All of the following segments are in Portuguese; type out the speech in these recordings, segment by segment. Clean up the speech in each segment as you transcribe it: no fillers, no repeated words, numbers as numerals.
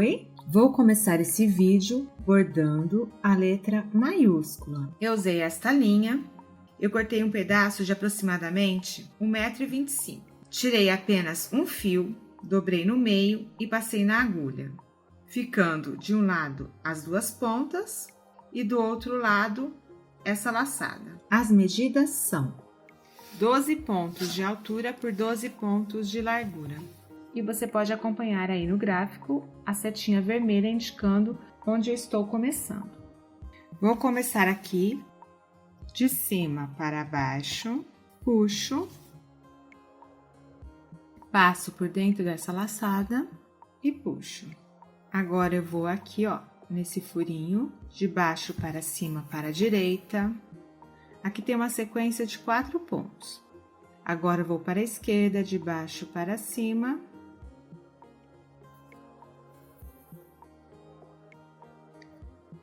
Oi, vou começar esse vídeo bordando a letra maiúscula. Eu usei esta linha, eu cortei um pedaço de aproximadamente 1,25 m. Tirei apenas um fio, dobrei no meio e passei na agulha, ficando de um lado as duas pontas e do outro lado essa laçada. As medidas são 12 pontos de altura por 12 pontos de largura. E você pode acompanhar aí no gráfico a setinha vermelha indicando onde eu estou começando. Vou começar aqui de cima para baixo, puxo, passo por dentro dessa laçada e puxo. Agora eu vou aqui, ó, nesse furinho, de baixo para cima para a direita. Aqui tem uma sequência de 4 pontos. Agora eu vou para a esquerda, de baixo para cima.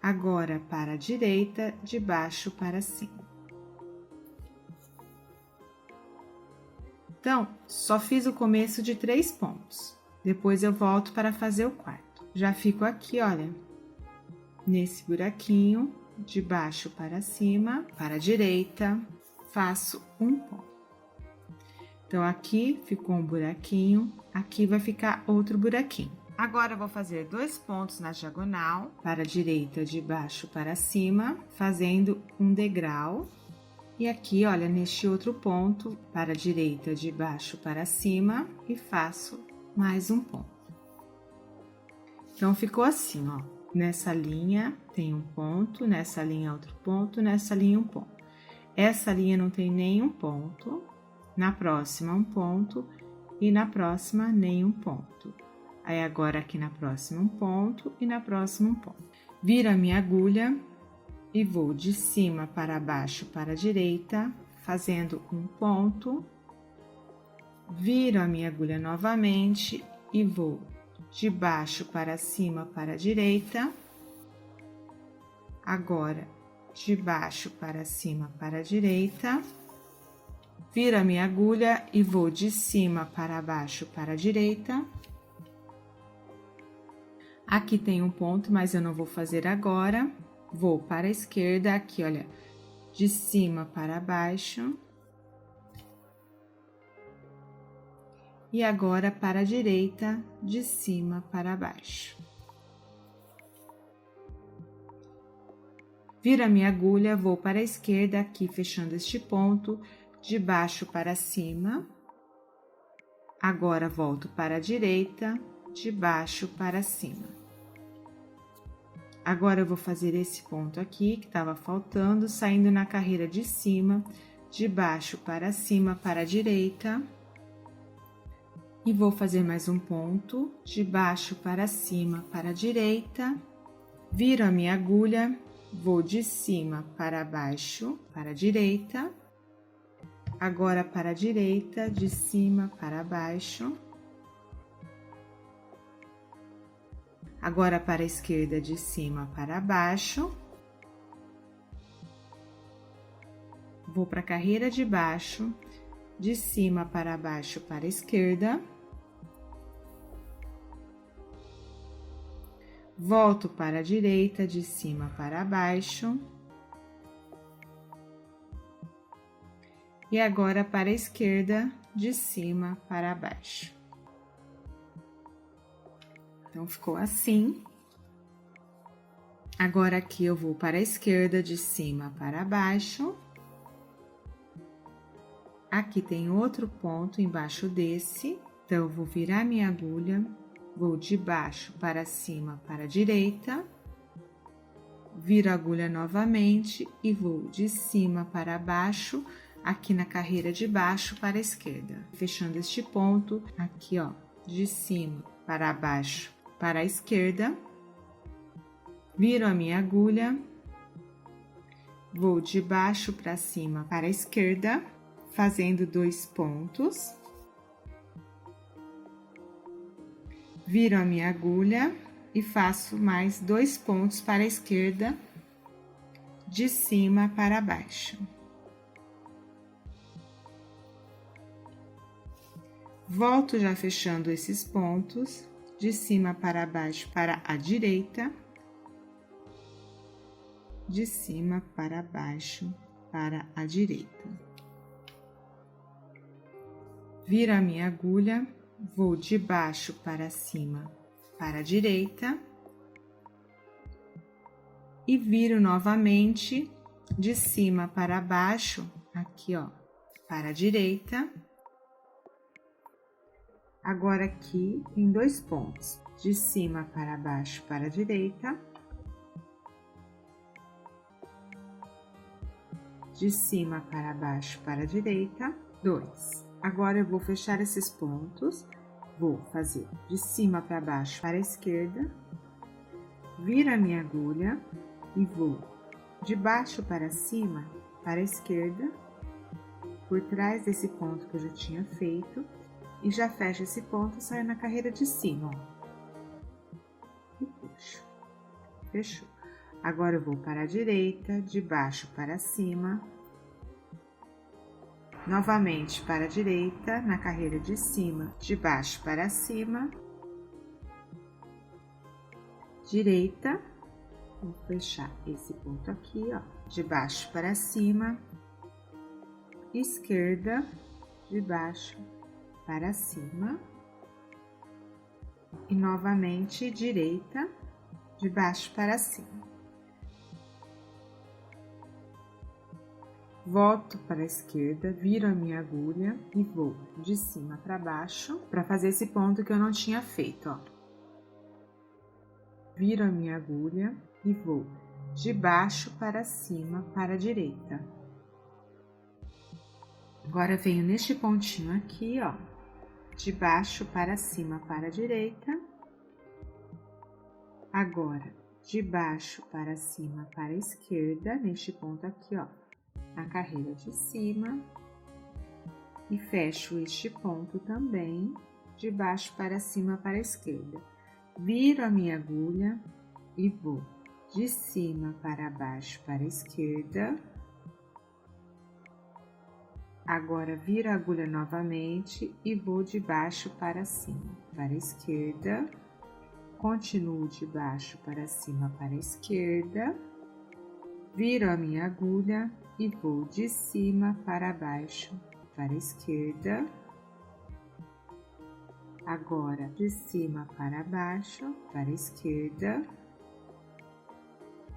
Agora para a direita, de baixo para cima. Então, só fiz o começo de 3 pontos. Depois eu volto para fazer o quarto. Já fico aqui, olha, nesse buraquinho, de baixo para cima, para a direita, faço um ponto. Então, aqui ficou um buraquinho, aqui vai ficar outro buraquinho. Agora, eu vou fazer 2 pontos na diagonal, para a direita, de baixo para cima, fazendo um degrau. E aqui, olha, neste outro ponto, para a direita, de baixo para cima, e faço mais um ponto. Então, ficou assim, ó. Nessa linha tem um ponto, nessa linha outro ponto, nessa linha um ponto. Essa linha não tem nenhum ponto, na próxima um ponto, e na próxima nenhum ponto. Aí, agora aqui na próxima um ponto e na próxima um ponto. Viro a minha agulha e vou de cima para baixo para a direita, fazendo um ponto. Viro a minha agulha novamente e vou de baixo para cima para a direita. Agora, de baixo para cima para a direita. Viro a minha agulha e vou de cima para baixo para a direita. Aqui tem um ponto, mas eu não vou fazer agora. Vou para a esquerda, aqui, olha, de cima para baixo. E agora para a direita, de cima para baixo. Viro a minha agulha, vou para a esquerda, aqui fechando este ponto, de baixo para cima. Agora volto para a direita, de baixo para cima. Agora eu vou fazer esse ponto aqui que estava faltando, saindo na carreira de cima, de baixo para cima para a direita. E vou fazer mais um ponto, de baixo para cima para a direita. Viro a minha agulha, vou de cima para baixo para a direita. Agora para a direita, de cima para baixo. Agora para a esquerda, de cima para baixo. Vou para a carreira de baixo, de cima para baixo para a esquerda. Volto para a direita, de cima para baixo. E agora para a esquerda, de cima para baixo. Então, ficou assim. Agora, aqui eu vou para a esquerda, de cima para baixo. Aqui tem outro ponto embaixo desse. Então, eu vou virar minha agulha, vou de baixo para cima para a direita. Viro a agulha novamente e vou de cima para baixo, aqui na carreira de baixo para a esquerda. Fechando este ponto, aqui, ó, de cima para baixo para a esquerda, viro a minha agulha, vou de baixo para cima para a esquerda, fazendo 2 pontos, viro a minha agulha e faço mais 2 pontos para a esquerda, de cima para baixo. Volto já fechando esses pontos, de cima para baixo para a direita, de cima para baixo para a direita. Viro a minha agulha, vou de baixo para cima para a direita e viro novamente de cima para baixo, aqui ó, para a direita. Agora aqui em 2 pontos, de cima para baixo para a direita, de cima para baixo para a direita, 2. Agora eu vou fechar esses pontos, vou fazer de cima para baixo para a esquerda, viro a minha agulha e vou de baixo para cima para a esquerda, por trás desse ponto que eu já tinha feito, e já fecho esse ponto e saio na carreira de cima, ó. E puxo. Fechou. Agora eu vou para a direita, de baixo para cima, novamente para a direita, na carreira de cima, de baixo para cima, direita, vou fechar esse ponto aqui, ó, de baixo para cima, esquerda, de baixo para cima, e novamente direita, de baixo para cima. Volto para a esquerda, viro a minha agulha e vou de cima para baixo, para fazer esse ponto que eu não tinha feito, ó. Viro a minha agulha e vou de baixo para cima para a direita. Agora venho neste pontinho aqui, ó, de baixo para cima para a direita. Agora, de baixo para cima para a esquerda, neste ponto aqui, ó, na carreira de cima. E fecho este ponto também, de baixo para cima para a esquerda. Viro a minha agulha e vou de cima para baixo para a esquerda. Agora, viro a agulha novamente e vou de baixo para cima para a esquerda. Continuo de baixo para cima para a esquerda. Viro a minha agulha e vou de cima para baixo para a esquerda. Agora, de cima para baixo para a esquerda.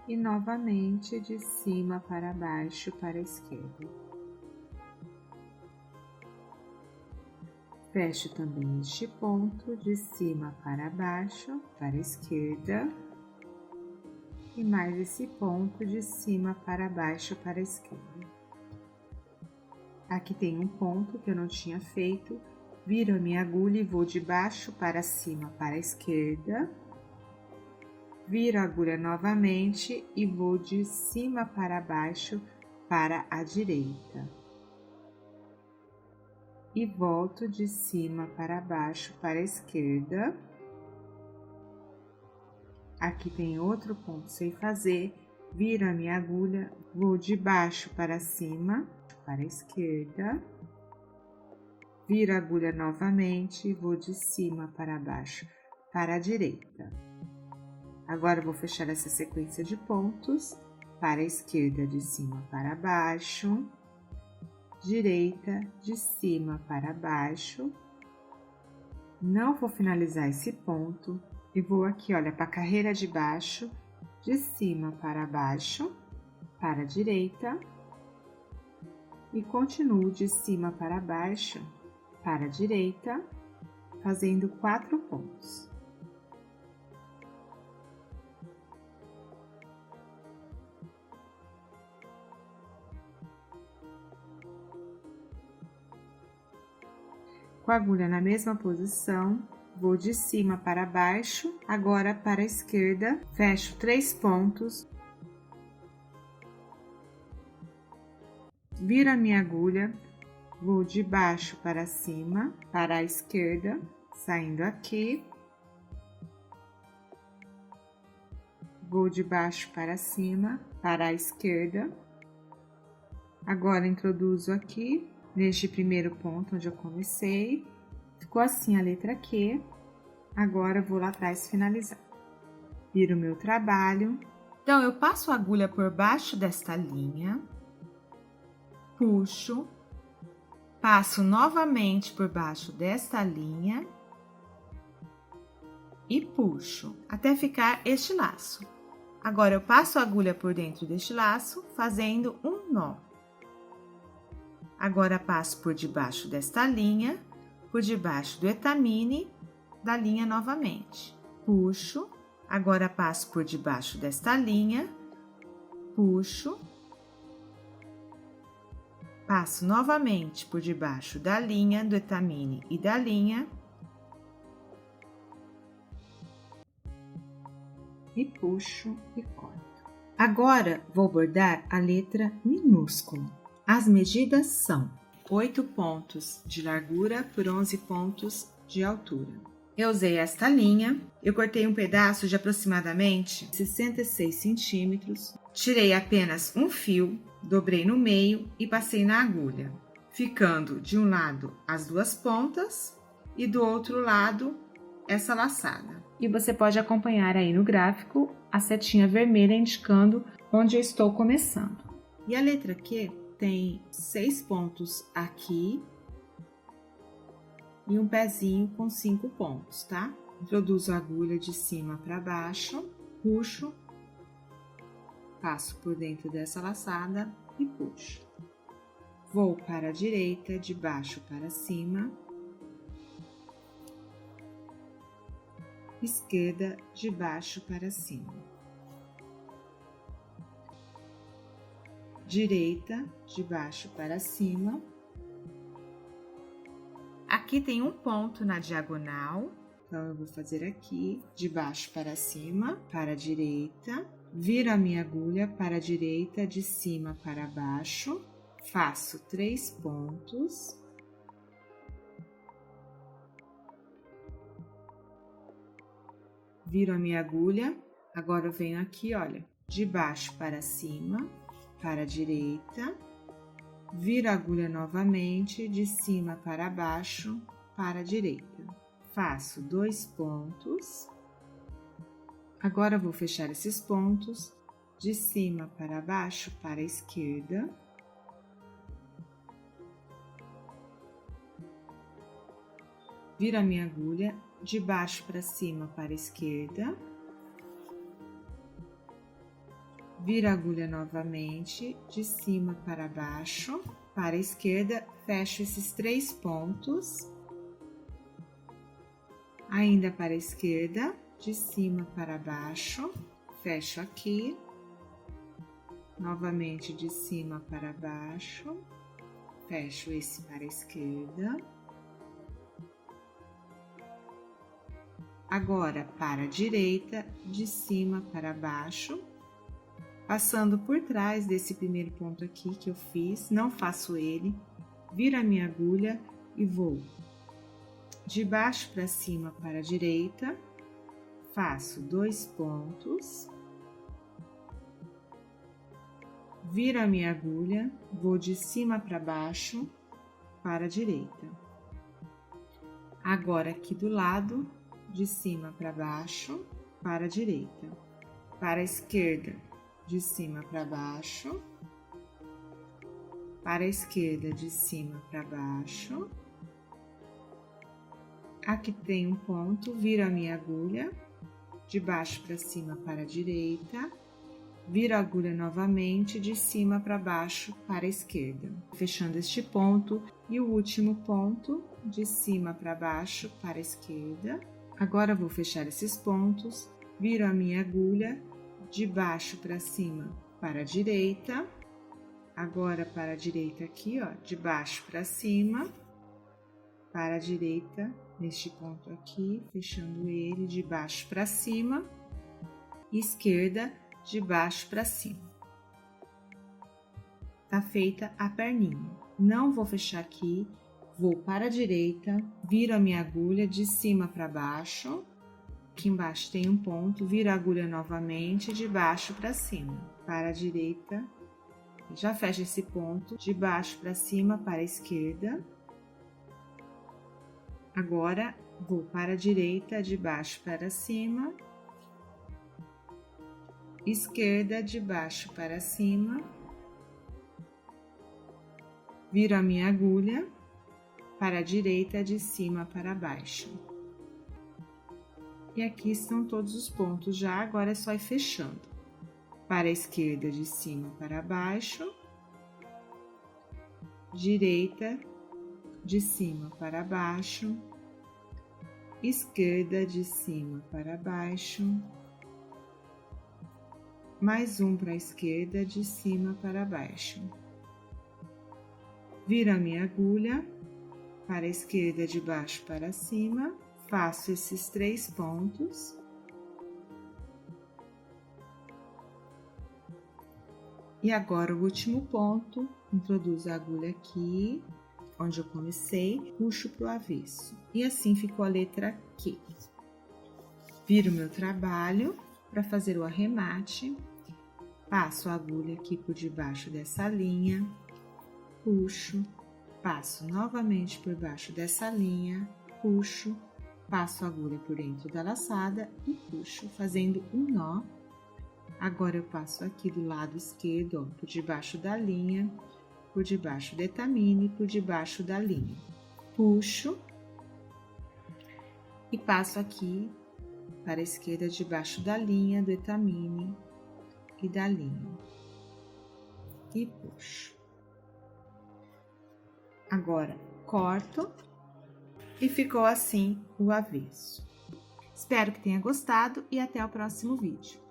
E novamente de cima para baixo para a esquerda. Fecho também este ponto de cima para baixo para a esquerda. E mais esse ponto de cima para baixo para a esquerda. Aqui tem um ponto que eu não tinha feito, viro a minha agulha e vou de baixo para cima para a esquerda, viro a agulha novamente e vou de cima para baixo para a direita. E volto de cima para baixo para a esquerda. Aqui tem outro ponto sem fazer, viro a minha agulha, vou de baixo para cima, para a esquerda, viro a agulha novamente e vou de cima para baixo, para a direita. Agora, eu vou fechar essa sequência de pontos, para a esquerda de cima para baixo, direita de cima para baixo. Não vou finalizar esse ponto. E vou aqui, olha, para a carreira de baixo, de cima para baixo, para a direita. E continuo de cima para baixo, para a direita, fazendo 4 pontos. Com a agulha na mesma posição, vou de cima para baixo, agora para a esquerda, fecho 3 pontos, viro a minha agulha, vou de baixo para cima, para a esquerda, saindo aqui, vou de baixo para cima, para a esquerda, agora introduzo aqui, neste primeiro ponto onde eu comecei, ficou assim a letra Q. Agora eu vou lá atrás finalizar. Viro o meu trabalho. Então, eu passo a agulha por baixo desta linha, puxo, passo novamente por baixo desta linha e puxo até ficar este laço. Agora, eu passo a agulha por dentro deste laço, fazendo um nó. Agora, passo por debaixo desta linha, por debaixo do etamine da linha novamente. Puxo, agora passo por debaixo desta linha, puxo, passo novamente por debaixo da linha do etamine e da linha e puxo e corto. Agora, vou bordar a letra minúscula. As medidas são 8 pontos de largura por 11 pontos de altura. Eu usei esta linha, eu cortei um pedaço de aproximadamente 66 centímetros, tirei apenas um fio, dobrei no meio e passei na agulha, ficando de um lado as duas pontas e do outro lado essa laçada. E você pode acompanhar aí no gráfico a setinha vermelha indicando onde eu estou começando. E a letra Q tem 6 pontos aqui e um pezinho com 5 pontos, tá? Introduzo a agulha de cima para baixo, puxo, passo por dentro dessa laçada e puxo. Vou para a direita, de baixo para cima, esquerda, de baixo para cima, direita, de baixo para cima. Aqui tem um ponto na diagonal, então eu vou fazer aqui, de baixo para cima, para a direita, viro a minha agulha para a direita, de cima para baixo, faço 3 pontos, viro a minha agulha, agora eu venho aqui, olha, de baixo para cima, para a direita, viro a agulha novamente, de cima para baixo, para a direita. Faço 2 pontos. Agora, vou fechar esses pontos, de cima para baixo, para a esquerda. Viro a minha agulha, de baixo para cima, para a esquerda. Viro a agulha novamente, de cima para baixo, para a esquerda, fecho esses 3 pontos. Ainda para a esquerda, de cima para baixo, fecho aqui. Novamente de cima para baixo, fecho esse para a esquerda. Agora para a direita, de cima para baixo. Passando por trás desse primeiro ponto aqui que eu fiz, não faço ele, viro a minha agulha e vou de baixo para cima para a direita, faço 2 pontos, viro a minha agulha, vou de cima para baixo para a direita. Agora aqui do lado, de cima para baixo para a direita, para a esquerda, de cima para baixo, para a esquerda, de cima para baixo. Aqui tem um ponto, viro a minha agulha, de baixo para cima para a direita, viro a agulha novamente, de cima para baixo para a esquerda, fechando este ponto e o último ponto, de cima para baixo para a esquerda. Agora vou fechar esses pontos, viro a minha agulha, de baixo para cima para a direita, agora para a direita aqui, ó, de baixo para cima, para a direita, neste ponto aqui, fechando ele de baixo para cima, esquerda, de baixo para cima. Tá feita a perninha. Não vou fechar aqui, vou para a direita, viro a minha agulha de cima para baixo. Aqui embaixo tem um ponto, viro a agulha novamente, de baixo para cima, para a direita, já fecho esse ponto, de baixo para cima, para a esquerda. Agora, Vou para a direita, de baixo para cima, esquerda, de baixo para cima, viro a minha agulha para a direita, de cima para baixo. E aqui estão todos os pontos já, agora é só ir fechando. Para a esquerda, de cima para baixo, direita, de cima para baixo, esquerda, de cima para baixo, mais um para a esquerda, de cima para baixo. Viro a minha agulha para a esquerda, de baixo para cima, faço esses 3 pontos. E agora o último ponto, introduzo a agulha aqui, onde eu comecei, puxo para o avesso. E assim ficou a letra Q. Viro meu trabalho para fazer o arremate, passo a agulha aqui por debaixo dessa linha, puxo, passo novamente por baixo dessa linha, puxo, passo a agulha por dentro da laçada e puxo, fazendo um nó. Agora eu passo aqui do lado esquerdo, ó, por debaixo da linha, por debaixo do etamine, por debaixo da linha. Puxo e passo aqui para a esquerda, debaixo da linha, do etamine e da linha. E puxo. Agora, corto e ficou assim o avesso. Espero que tenha gostado e até o próximo vídeo.